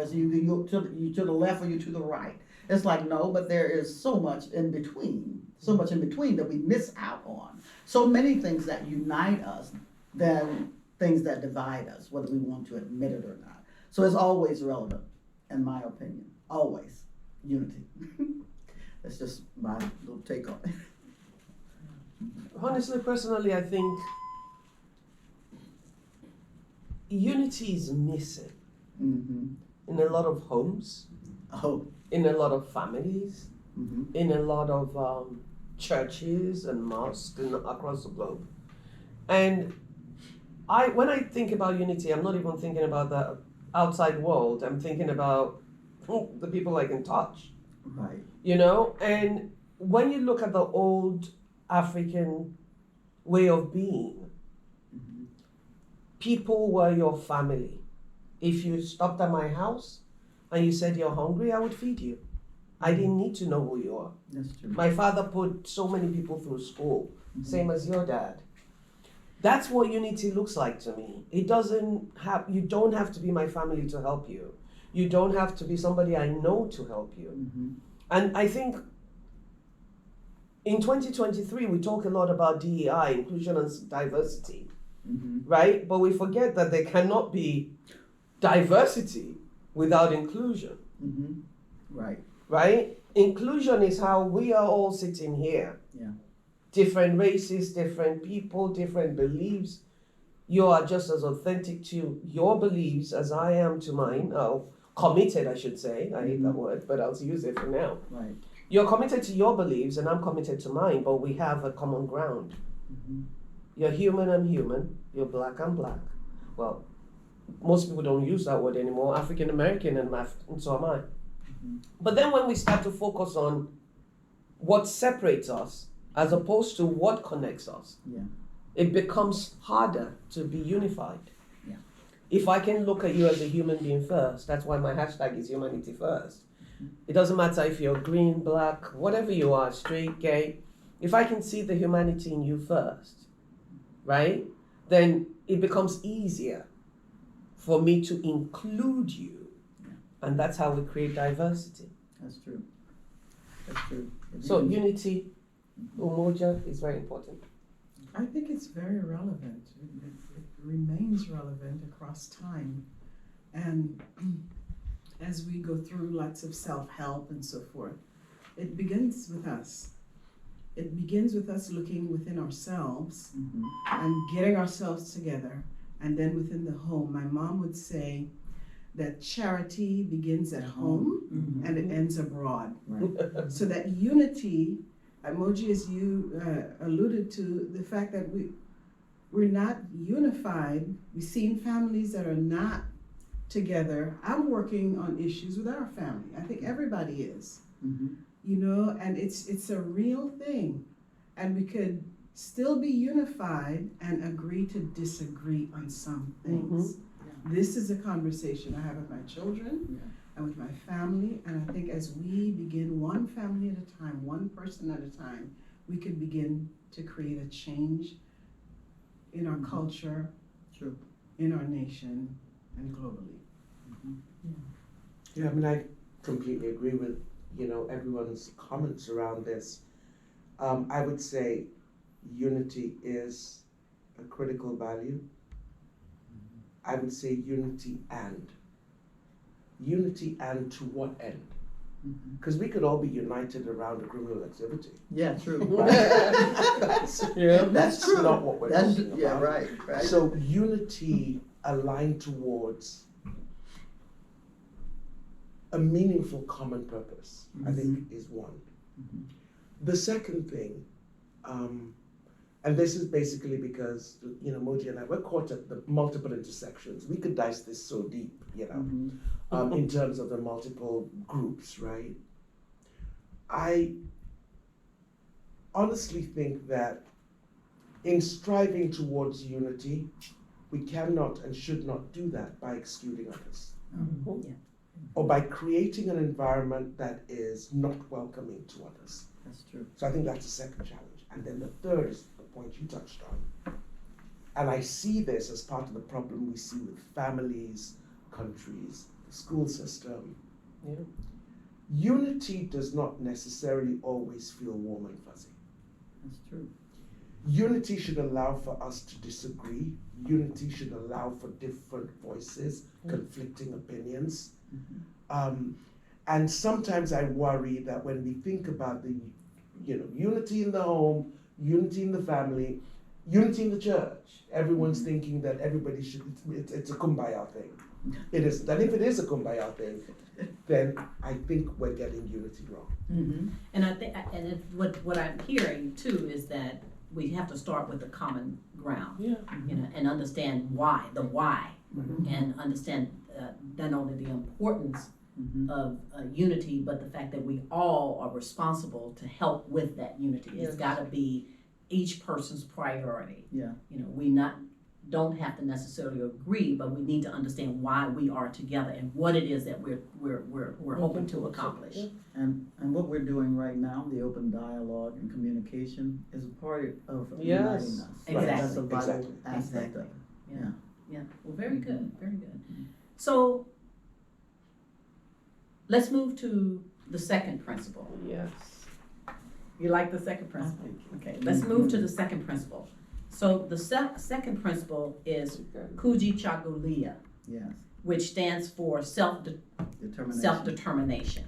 choice. You to the left or you to the right. It's like, no, but there is so much in between. So much in between that we miss out on. So many things that unite us than things that divide us, whether we want to admit it or not. So it's always relevant, in my opinion. Always. Unity. That's just my little take on it. Honestly, personally, I think unity is missing in a lot of homes, in a lot of families, in a lot of churches and mosques across the globe. And when I think about unity, I'm not even thinking about the outside world. I'm thinking about the people I can touch. Right. You know, and when you look at the old African way of being, people were your family. If you stopped at my house and you said you're hungry, I would feed you. I didn't need to know who you are. That's true. My father put so many people through school, same as your dad. That's what unity looks like to me. You don't have to be my family to help you. You don't have to be somebody I know to help you. And I think in 2023, we talk a lot about DEI, inclusion and diversity, right? But we forget that there cannot be diversity without inclusion. Right. Right? Inclusion is how we are all sitting here. Yeah. Different races, different people, different beliefs. You are just as authentic to your beliefs as I am to mine. Committed, I should say. I hate that word, but I'll use it for now. Right. You're committed to your beliefs and I'm committed to mine, but we have a common ground. You're human, I'm human. You're black, I'm black. Well, most people don't use that word anymore. African American and so am I. But then when we start to focus on what separates us as opposed to what connects us, it becomes harder to be unified. Yeah. If I can look at you as a human being first, that's why my hashtag is humanity first. It doesn't matter if you're green, black, whatever you are, straight, gay. If I can see the humanity in you first, right, then it becomes easier for me to include you. And that's how we create diversity. That's true. That's true. So unity, UMOJA is very important. I think it's very relevant. It remains relevant across time. And as we go through lots of self-help and so forth, it begins with us. It begins with us looking within ourselves and getting ourselves together. And then within the home, my mom would say that charity begins at home and it ends abroad. Right. So that unity, Moji, as you alluded to, the fact that we're not unified. We've seen families that are not together. I'm working on issues with our family. I think everybody is. You know, and it's a real thing. And we could still be unified and agree to disagree on some things. This is a conversation I have with my children and with my family, and I think as we begin one family at a time, one person at a time, we could begin to create a change in our culture, in our nation, and globally. Yeah, I mean, I completely agree with, everyone's comments around this. I would say unity is a critical value. I would say unity and to what end? Because we could all be united around a criminal activity. Yeah, true. That's true. Not what we're talking about. Yeah, right. So unity aligned towards a meaningful common purpose, I think, is one. The second thing, and this is basically because, Moji and I, we're caught at the multiple intersections. We could dice this so deep, in terms of the multiple groups, right? I honestly think that in striving towards unity, we cannot and should not do that by excluding others. Or by creating an environment that is not welcoming to others. That's true. So I think that's the second challenge. And then the third is the point you touched on. And I see this as part of the problem we see with families, countries, school system, Yeah. unity does not necessarily always feel warm and fuzzy. That's true. Unity should allow for us to disagree. Unity should allow for different voices, conflicting opinions. And sometimes I worry that when we think about the, unity in the home, unity in the family, unity in the church, everyone's thinking that everybody should, it's a kumbaya thing. It isn't. And if it is a kumbaya thing, then I think we're getting unity wrong. And I think, what I'm hearing too is that we have to start with the common ground, Yeah. and understand why, and understand not only the importance of unity, but the fact that we all are responsible to help with that unity. It's Yes. got to be each person's priority. Yeah. We don't have to necessarily agree, but we need to understand why we are together and what it is that we're hoping to accomplish. And what we're doing right now, the open dialogue and communication, is a part of Yes. uniting us. Exactly. That's a vital Exactly. aspect of it. Yeah, well, very good, very good. So, let's move to the second principle. Yes. You like the second principle? Okay, let's move to the second principle. So the second principle is UMOJA, Yes. which stands for Determination. self-determination.